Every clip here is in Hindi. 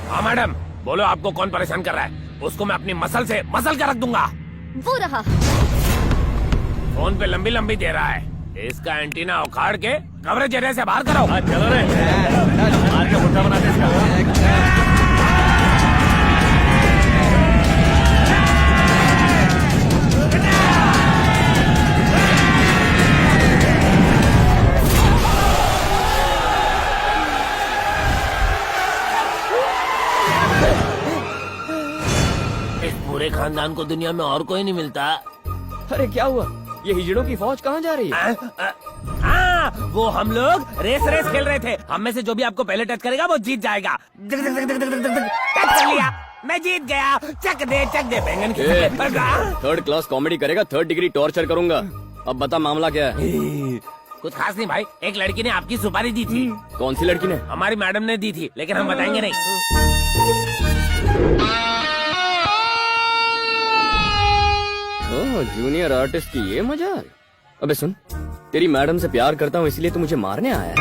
हाँ मैडम, बोलो आपको कौन परेशान कर रहा है? उसको मैं अपनी मसल से मसल कर रख दूंगा। वो रहा। फोन पे लंबी लंबी दे रहा है। इसका एंटीना उखाड़ के कवरेज एरिया से बाहर करो। चलो रे, मार के मुद्दा बना दे इसका। इस पूरे खानदान को दुनिया में और कोई नहीं मिलता। अरे क्या हुआ? ये हिजड़ों की फौज कहाँ जा रही है? वो हम लोग रेस खेल रहे थे। हम में से जो भी आपको पहले टच करेगा वो जीत जाएगा। टच कर लिया, मैं जीत गया। चक दे बैंगन की। थर्ड क्लास कॉमेडी करेगा, 3rd डिग्री टॉर्चर करूंगा। अब बता मामला क्या है? कुछ खास नहीं भाई, एक लड़की ने आपकी सुपारी दी थी। कौन सी लड़की ने? हमारी मैडम ने दी थी, लेकिन हम बताएंगे नहीं। ओह, जूनियर आर्टिस्ट की ये मजाल। अबे सुन, तेरी मैडम से प्यार करता हूँ इसलिए तू मुझे मारने आया है?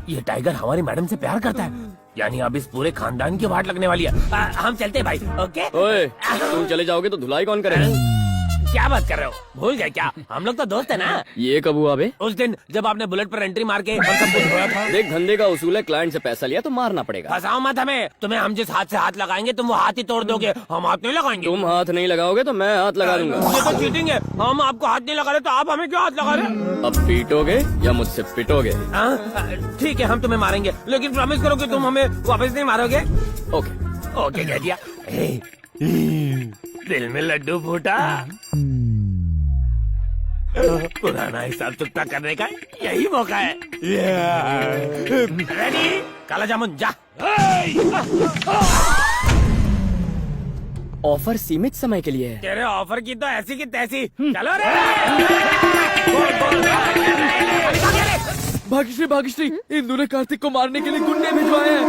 ये टाइगर हमारी मैडम से प्यार करता है, यानी अब इस पूरे खानदान की वाट लगने वाली है। हम चलते हैं भाई। ओके। ओए, तुम चले जाओगे तो धुलाई कौन करेगा? क्या बात कर रहे हो? भूल गए क्या? हम लोग तो दोस्त है ना। ये कब हुआ बे? उस दिन जब आपने बुलेट पर एंट्री मार के और सब कुछ हुआ था। देख, धंधे का उसूल है, क्लाइंट से पैसा लिया तो मारना पड़ेगा। फंसाओ मत हमें। तुम्हें हम जिस हाथ से हाथ लगाएंगे तुम वो हाथ ही तोड़ दोगे। हम हाथ नहीं लगाएंगे। तुम हाथ नहीं लगाओगे तो मैं हाथ लगा दूंगा। ये तो चीटिंग है। हम आपको हाथ नहीं लगा रहे तो आप हमें क्यों हाथ लगा रहे? अब पीटोगे या मुझसे पिटोगे? ठीक है, हम तुम्हें मारेंगे, लेकिन प्रॉमिस करो कि तुम हमें वापस नहीं मारोगे। ओके। ओके कह दिया। दिल में लड्डू फूटा। पुराना हिसाब चुकता करने का यही मौका है। रेडी? काला जामुन जा। ऑफर सीमित समय के लिए है। तेरे ऑफर की तो ऐसी की तैसी। चलो रे। भाग्यश्री, इंदु ने कार्तिक को मारने के लिए गुंडे भिजवाए हैं।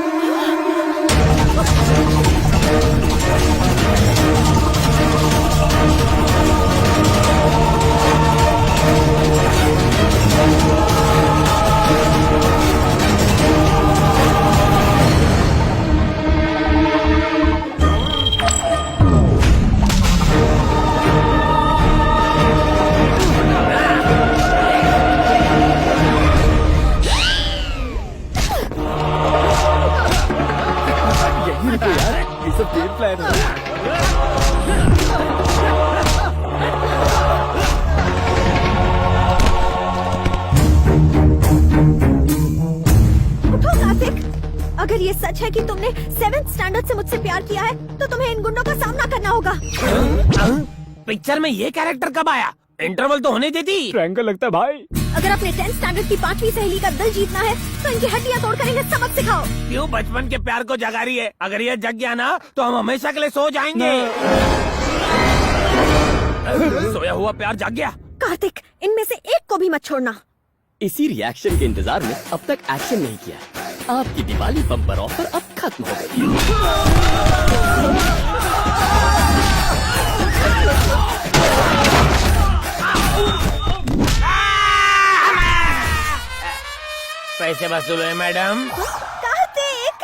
अगर ये सच है कि तुमने 7th स्टैंडर्ड से मुझसे प्यार किया है तो तुम्हें इन गुंडों का सामना करना होगा। पिक्चर में ये कैरेक्टर कब आया? इंटरवल तो होने देती। ट्रायंगल लगता है भाई। अगर अपने 10th स्टैंडर्ड की 5वीं सहेली का दिल जीतना है तो इनकी हड्डियां तोड़कर इन्हें सबक सिखाओ। क्यों बचपन के प्यार को जगा रही है? अगर ये जग गया ना तो हम हमेशा के लिए सो जाएंगे। सोया हुआ प्यार जाग गया। कार्तिक, इनमें से एक को भी मत छोड़ना। इसी रिएक्शन के इंतजार में अब तक एक्शन नहीं किया। आपकी दिवाली बम्पर ऑफर अब खत्म हो गई। पैसे वसूल हुए मैडम। कार्तिक।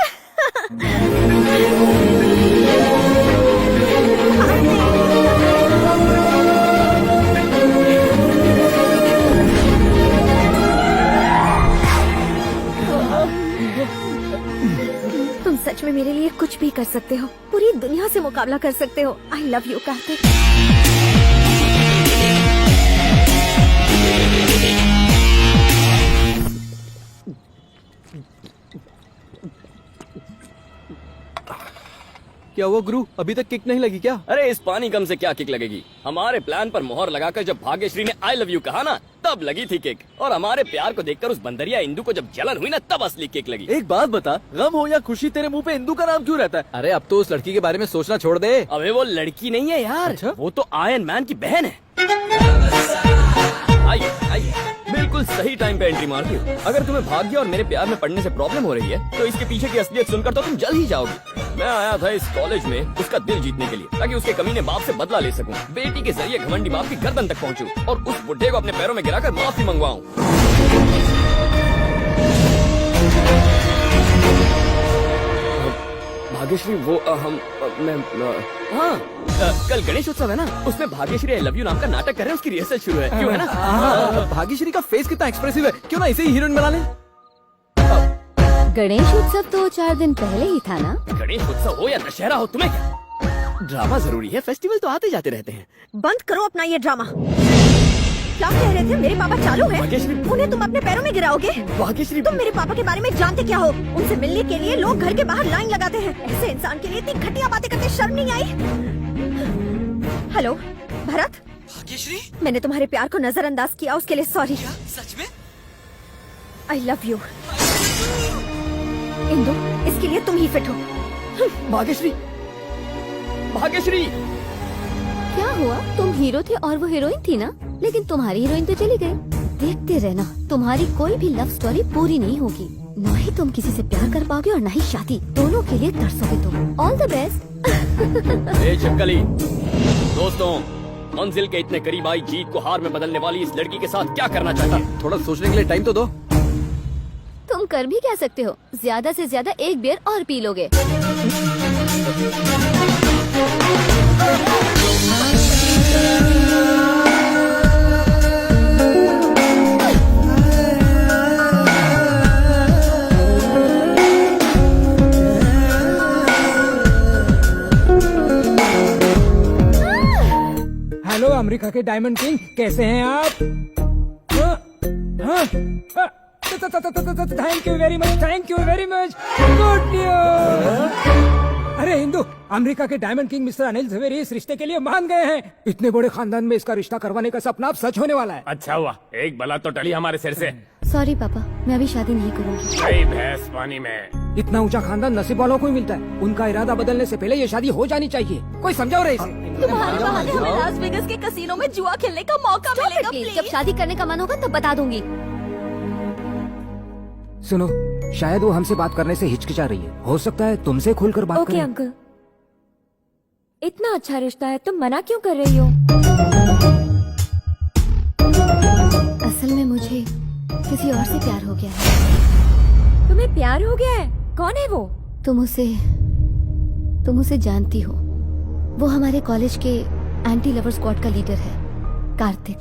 तुम सच में मेरे लिए कुछ भी कर सकते हो, पूरी दुनिया से मुकाबला कर सकते हो। I love you Kartik. क्या हुआ गुरु, अभी तक किक नहीं लगी क्या? अरे इस पानी कम से क्या किक लगेगी? हमारे प्लान पर मोहर लगाकर जब भाग्यश्री ने आई लव यू कहा ना, तब लगी थी किक। और हमारे प्यार को देखकर उस बंदरिया इंदु को जब जलन हुई ना, तब असली किक लगी। एक बात बता, गम हो या खुशी तेरे मुंह पे इंदु का नाम क्यों रहता है? अरे अब तो उस लड़की के बारे में सोचना छोड़ दे। अबे वो लड़की नहीं है यार। अच्छा? वो तो आयरन मैन की बहन है। आइए आइए, बिल्कुल सही टाइम पे एंट्री मार दी। अगर तुम्हें भाग्य और मेरे प्यार में पढ़ने से प्रॉब्लम हो रही है तो इसके पीछे की असलियत सुनकर तो तुम जल ही जाओगे। मैं आया था इस कॉलेज में उसका दिल जीतने के लिए, ताकि उसके कमीने बाप से बदला ले सकूं। बेटी के जरिए घमंडी बाप की गर्दन तक पहुंचूं और उस बुढ़े को अपने पैरों में गिराकर माफी मंगवाऊं। भाग्यश्री वो कल गणेश उत्सव है ना, उसमें भाग्यश्री आई लव यू नाम का नाटक कर रहे हैं, उसकी रिहर्सल शुरू है, क्यों है ना? भाग्यश्री का फेस कितना एक्सप्रेसिव है, क्यों ना इसे ही हीरोइन बना लें? गणेश उत्सव तो 4 दिन पहले ही था ना। गणेश उत्सव हो या दशहरा हो, तुम्हें क्या? ड्रामा जरूरी है, फेस्टिवल तो आते जाते रहते हैं। बंद करो अपना ये ड्रामा। क्या कह रहे थे? मेरे पापा चालू है, भाग्यश्री। उन्हें तुम अपने पैरों में गिराओगे। भाग्यश्री तुम मेरे पापा के बारे में जानते क्या हो? उनसे मिलने के लिए लोग घर के बाहर लाइन लगाते हैं। ऐसे इंसान के लिए इतनी घटिया बातें करते शर्म नहीं आई? हेलो भरत, भाग्यश्री, मैंने तुम्हारे प्यार को नजरअंदाज किया, उसके लिए सॉरी। सच में? I love you. इंदु, इसके लिए तुम ही फिट हो। भाग्यश्री, भाग्यश्री। क्या हुआ? तुम हीरो थे और वो हीरोइन थी ना, लेकिन तुम्हारी हीरोइन तो चली गई। देखते रहना, तुम्हारी कोई भी लव स्टोरी पूरी नहीं होगी। ना ही तुम किसी से प्यार कर पाओगे और ना ही शादी, दोनों के लिए तरसोगे तुम। All the best. ए चक्कली, दोस्तों, मंजिल के इतने करीब आई जीत को हार में बदलने वाली इस लड़की के साथ क्या करना चाहिए? थोड़ा सोचने के लिए टाइम तो दो। तुम कर भी क्या सकते हो? ज्यादा से ज्यादा एक बियर और पी लोगे। हेलो अमेरिका के डायमंड किंग, कैसे हैं आप? Thank you very much, thank you very much. Good news. अरे हिंदू, अमेरिका के diamond king mister Anil Jhaveri इस रिश्ते के लिए मान गए हैं। इतने बड़े खानदान में इसका रिश्ता करवाने का सपना अब सच होने वाला है। अच्छा हुआ, एक बला तो टली हमारे सिर से। सॉरी पापा, मैं अभी शादी नहीं करूंगी। गई भैंस पानी में। इतना ऊंचा खानदान नसीब वालों को ही मिलता है। उनका इरादा बदलने से पहले ये शादी हो जानी चाहिए। कोई समझाओ रहे इसे। तुम्हारे बहाने हमें लास वेगस के कसीनो में जुआ खेलने का मौका मिलेगा। प्लीज, जब शादी करने का मन होगा तब बता दूंगी। सुनो, शायद वो हमसे बात करने से हिचकिचा रही है। हो सकता है तुमसे खुलकर बात ओके करें। अंकल, इतना अच्छा रिश्ता है, तुम मना क्यों कर रही हो? असल में मुझे किसी और से प्यार हो गया है। तुम्हें प्यार हो गया है? कौन है वो? तुम उसे जानती हो। वो हमारे कॉलेज के एंटी लवर स्क्वाड का लीडर है, कार्तिक।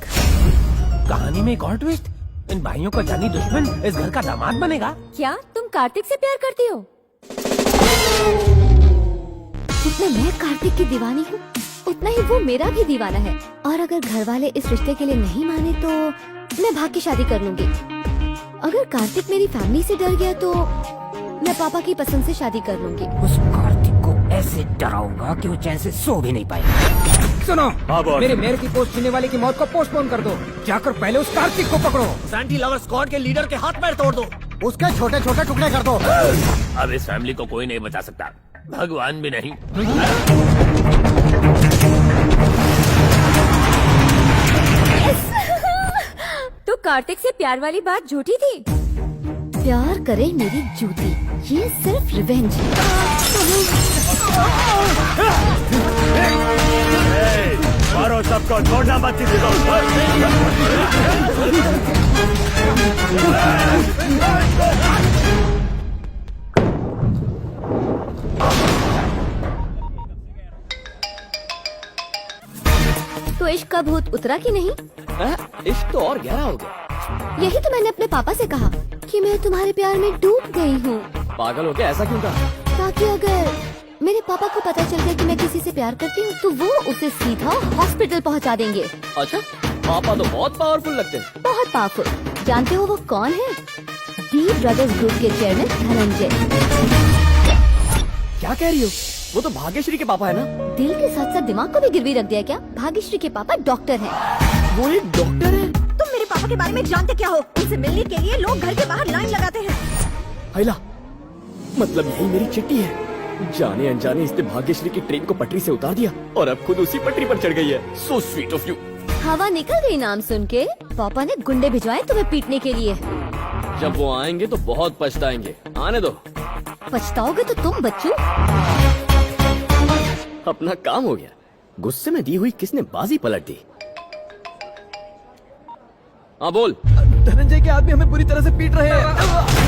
कहानी में एक और ट्विस्ट। इन भाइयों का जानी दुश्मन इस घर का दामाद बनेगा। क्या तुम कार्तिक से प्यार करती हो? जितना मैं कार्तिक की दीवानी हूँ, उतना ही वो मेरा भी दीवाना है। और अगर घर वाले इस रिश्ते के लिए नहीं माने तो मैं भाग के शादी कर लूंगी। अगर कार्तिक मेरी फैमिली से डर गया तो मैं पापा की पसंद से शादी कर लूंगी। उस कार्तिक को ऐसे डराऊंगा कि वो चैन से सो भी नहीं पाएगा। सुनो, मेरे मेयर की पोस्ट छीनने वाले की मौत को पोस्टपोन कर दो। जाकर पहले उस कार्तिक को पकड़ो। एंटी लवर स्क्वाड के लीडर के हाथ पैर तोड़ दो। उसके छोटे छोटे टुकड़े कर दो। अब इस फैमिली को कोई नहीं बचा सकता, भगवान भी नहीं। तो कार्तिक से प्यार वाली बात झूठी थी? प्यार करे मेरी जूती, ये सिर्फ रिवेंज है। मारो सबको, छोड़ना मत किसी को। तो इश्क का भूत उतरा कि नहीं? इश्क तो और गहरा हो गया। यही तो मैंने अपने पापा से कहा कि मैं तुम्हारे प्यार में डूब गई हूँ। पागल हो गया, ऐसा क्यों कहा? ताकि अगर मेरे पापा को पता चल गया कि मैं किसी से प्यार करती हूँ तो वो उसे सीधा हॉस्पिटल पहुँचा देंगे। अच्छा, पापा तो बहुत पावरफुल लगते हैं। बहुत पावरफुल। जानते हो वो कौन है? डी ब्रदर्स ग्रुप के चेयरमैन धनंजय। क्या कह रही हो? वो तो भाग्यश्री के पापा है ना? दिल के साथ साथ दिमाग को भी गिरवी रख दिया क्या? भाग्यश्री के पापा डॉक्टर हैं। वो एक डॉक्टर है? तुम मेरे पापा के बारे में जानते क्या हो? उनसे मिलने के लिए लोग घर के बाहर लाइन लगाते हैं। हैला, मतलब यही मेरी चिट्ठी है। जाने अनजाने इसने भाग्यश्री की ट्रेन को पटरी से उतार दिया और अब खुद उसी पटरी पर चढ़ गई है। So sweet of you. हवा निकल गई नाम सुन के। पापा ने गुंडे भिजवाए तुम्हें पीटने के लिए। जब वो आएंगे तो बहुत पछताएंगे। आने दो। पछताओगे तो तुम बच्चों। अपना काम हो गया। गुस्से में दी हुई किसने बाजी पलट दी? हाँ बोल। धनंजय के आदमी हमें बुरी तरह से पीट रहे हैं।